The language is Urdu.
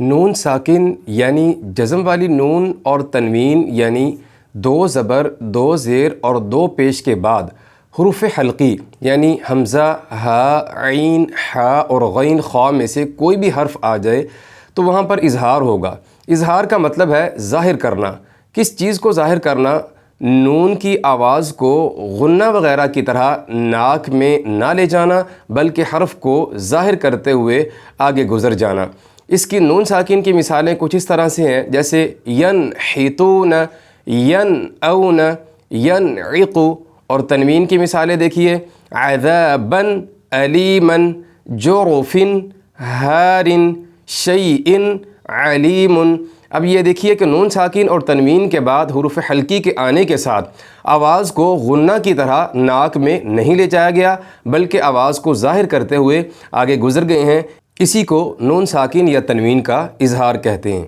نون ساکن یعنی جزم والی نون اور تنوین یعنی دو زبر، دو زیر اور دو پیش کے بعد حروف حلقی یعنی حمزہ، ہا، عین، حا اور غین، خاء میں سے کوئی بھی حرف آ جائے تو وہاں پر اظہار ہوگا۔ اظہار کا مطلب ہے ظاہر کرنا۔ کس چیز کو ظاہر کرنا؟ نون کی آواز کو غنہ وغیرہ کی طرح ناک میں نہ لے جانا بلکہ حرف کو ظاہر کرتے ہوئے آگے گزر جانا۔ اس کی نون ساکن کی مثالیں کچھ اس طرح سے ہیں، جیسے ینحتون، ینأون، ینعق۔ اور تنوین کی مثالیں دیکھیے، عذابا علیما، جرف، ہار، شیء، علیم۔ اب یہ دیکھیے کہ نون ساکن اور تنوین کے بعد حروف حلقی کے آنے کے ساتھ آواز کو غنہ کی طرح ناک میں نہیں لے جایا گیا بلکہ آواز کو ظاہر کرتے ہوئے آگے گزر گئے ہیں۔ اسی کو نون ساکن یا تنوین کا اظہار کہتے ہیں۔